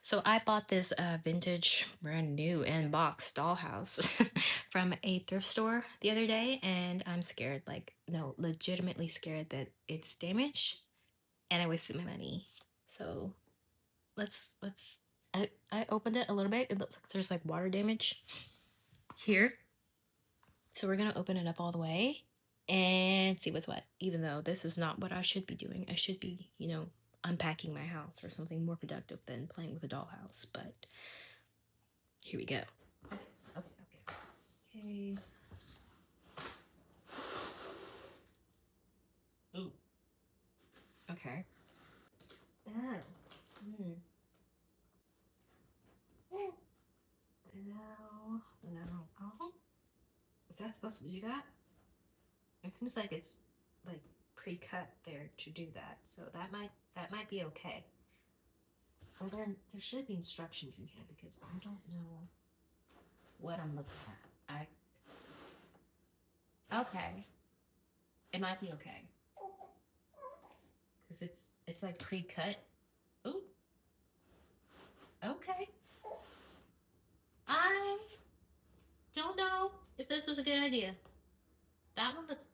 So I bought this vintage, brand new and boxed dollhouse from a thrift store the other day, and I'm scared, like, no, legitimately scared that it's damaged and I wasted my money. So let's I opened it a little bit. It looks like there's like water damage here. So we're gonna open it up all the way and see what's what. Even though this is not what I should be doing. I should be, unpacking my house for something more productive than playing with a dollhouse. But here we go. Okay. Ooh. Okay. Oh. Hmm. No. No. Oh. Is that supposed to do that? It seems like it's like pre-cut there to do that. So that might be okay. Well then there should be instructions in here because I don't know what I'm looking at. Okay. It might be okay. Because it's like pre-cut. Ooh. Okay. I don't know if this was a good idea. That one looks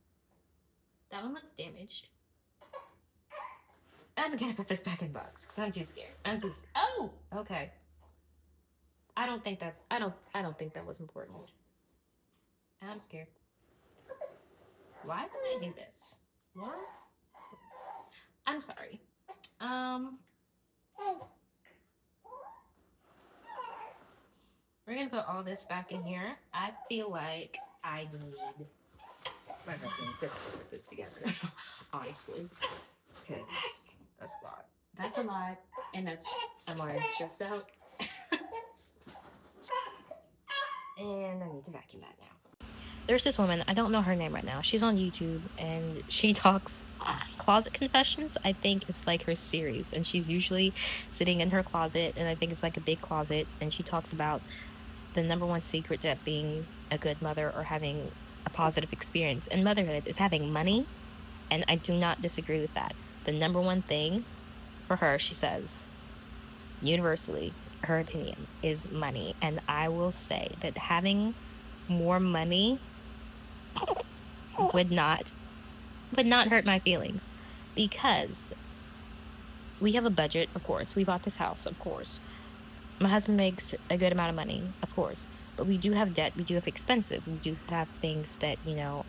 that one looks damaged. I'm gonna put this back in the box because I'm too scared. Oh, okay. I don't think that was important. I'm scared. Why did I do this? What? I'm sorry. Um, we're gonna put all this back in here. I feel like I need. My husband to put this together, honestly, because that's a lot. That's a lot, and I'm already stressed out, and I need to vacuum that now. There's this woman, I don't know her name right now. She's on YouTube and she talks closet confessions. I think it's like her series, and she's usually sitting in her closet, and I think it's like a big closet, and she talks about the number one secret to being a good mother or having a positive experience in motherhood is having money, and I do not disagree with that. The number one thing for her, she says, universally, her opinion is money, and I will say that having more money would not hurt my feelings, because we have a budget, of course. We bought this house, of course. My husband makes a good amount of money, of course. But we do have debt, we do have expensive, we do have things that,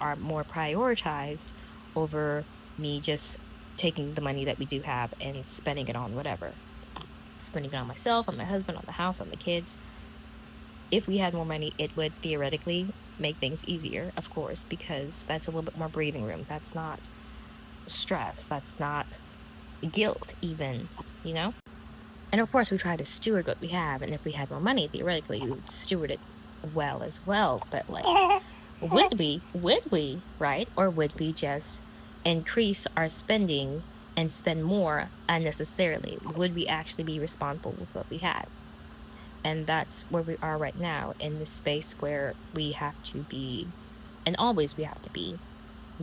are more prioritized over me just taking the money that we do have and spending it on whatever. Spending it on myself, on my husband, on the house, on the kids. If we had more money, it would theoretically make things easier, of course, because that's a little bit more breathing room. That's not stress. That's not guilt, even, you know? And of course, we try to steward what we have, and if we had more money, theoretically, we would steward it well as well. But, like, would we? Would we, right? Or would we just increase our spending and spend more unnecessarily? Would we actually be responsible with what we had? And that's where we are right now, in this space where we have to be, and always we have to be,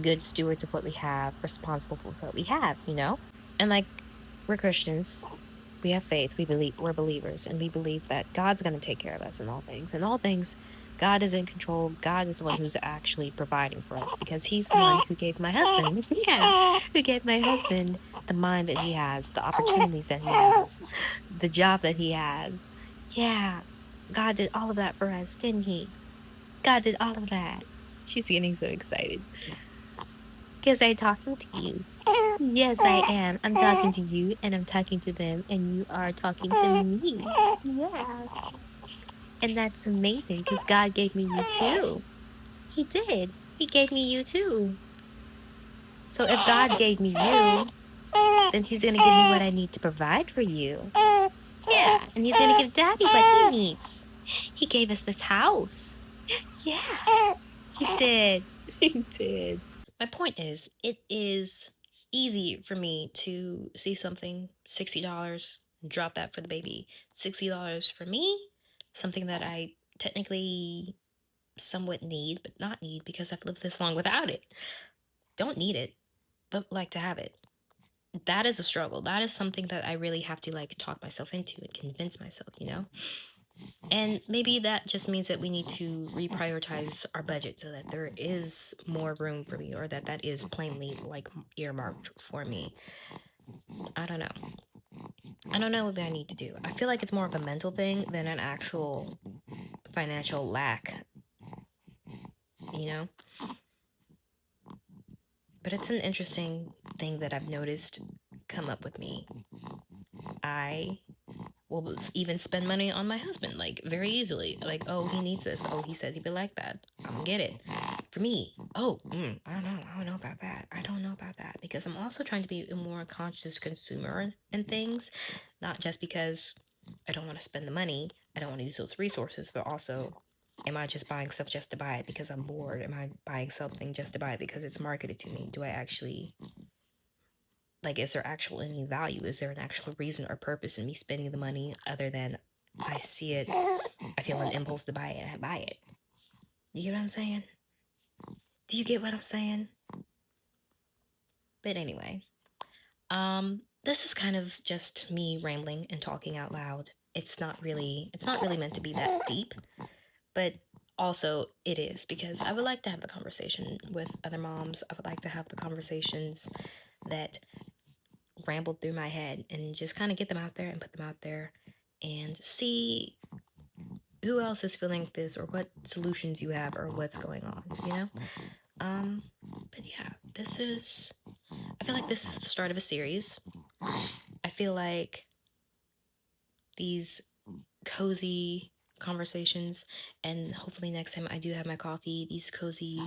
good stewards of what we have, responsible for what we have, And, like, we're Christians. We have faith. We're believers, and we believe that God's going to take care of us in all things. In all things, God is in control. God is the one who's actually providing for us, because He's the one who gave my husband, who gave my husband the mind that he has, the opportunities that he has, the job that he has. Yeah, God did all of that for us, didn't He? God did all of that. She's getting so excited because I'm talking to you. Yes, I am. I'm talking to you, and I'm talking to them, and you are talking to me. Yeah. And that's amazing, because God gave me you too. He did. He gave me you too. So if God gave me you, then He's going to give me what I need to provide for you. Yeah. And He's going to give Daddy what he needs. He gave us this house. Yeah. He did. He did. My point is, it is easy for me to see something, $60, drop that for the baby. $60 for me, something that I technically somewhat need, but not need because I've lived this long without it. Don't need it, but like to have it. that is a struggle. That is something that I really have to like talk myself into and convince myself, you know? And maybe that just means that we need to reprioritize our budget so that there is more room for me, or that that is plainly like earmarked for me. I don't know. I don't know what I need to do. I feel like it's more of a mental thing than an actual financial lack, you know? But it's an interesting thing that I've noticed come up with me. I will even spend money on my husband, like very easily. Like, oh, he needs this. Oh, he said he'd be like that. I'm gonna get it. For me, oh, I don't know. I don't know about that. I don't know about that, because I'm also trying to be a more conscious consumer and things, not just because I don't want to spend the money. I don't want to use those resources, but also, am I just buying stuff just to buy it because I'm bored? Am I buying something just to buy it because it's marketed to me? Do I actually, like, is there actual any value? Is there an actual reason or purpose in me spending the money other than I see it, I feel an impulse to buy it, and I buy it? You get what I'm saying? Do you get what I'm saying? But anyway, this is kind of just me rambling and talking out loud. It's not really meant to be that deep, but also it is, because I would like to have the conversation with other moms. I would like to have the conversations that rambled through my head, and just kind of get them out there and put them out there and see who else is feeling this, or what solutions you have, or what's going on, you know? But yeah, I feel like this is the start of a series. I feel like these cozy conversations, and hopefully next time I do have my coffee, these cozy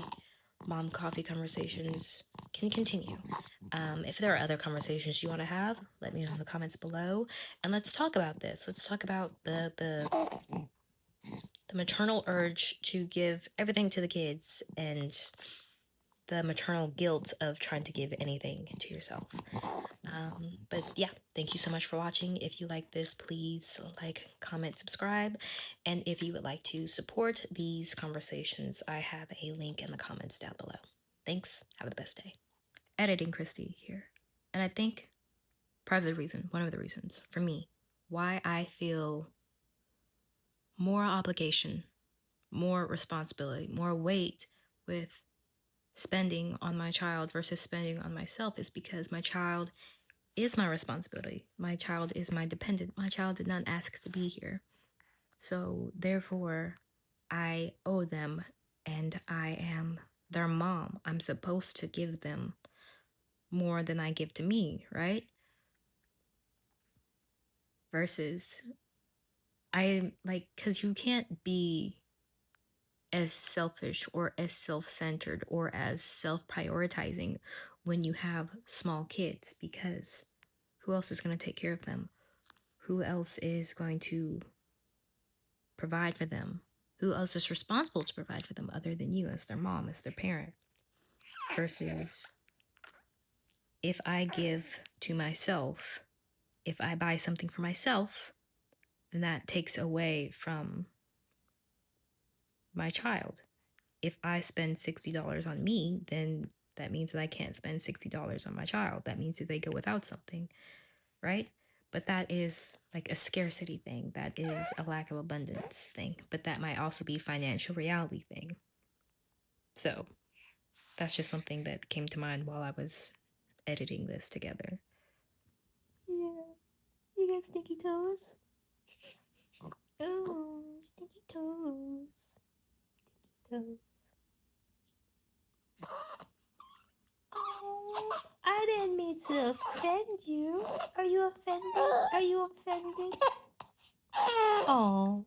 mom coffee conversations can continue. If there are other conversations you want to have, let me know in the comments below, and let's talk about this. Let's talk about the maternal urge to give everything to the kids, and the maternal guilt of trying to give anything to yourself. But yeah, thank you so much for watching. If you like this, please like, comment, subscribe. And if you would like to support these conversations, I have a link in the comments down below. Thanks. Have the best day. Editing Christy here. And I think one of the reasons for me, why I feel more obligation, more responsibility, more weight with spending on my child versus spending on myself, is because my child is my responsibility. My child is my dependent. My child did not ask to be here. So therefore, I owe them, and I am their mom. I'm supposed to give them more than I give to me, right? Versus, I like, because you can't be as selfish or as self-centered or as self-prioritizing when you have small kids, because who else is going to take care of them? Who else is going to provide for them? Who else is responsible to provide for them other than you, as their mom, as their parent? Versus, if I give to myself, if I buy something for myself, then that takes away from my child. If I spend $60 on me, then that means that I can't spend $60 on my child. That means that they go without something, right? But that is like a scarcity thing. That is a lack of abundance thing. But that might also be financial reality thing. So that's just something that came to mind while I was editing this together. Yeah. You got sticky toes? Oh, sticky toes. Sticky toes. Oh, I didn't mean to offend you. Are you offended? Are you offended? Oh.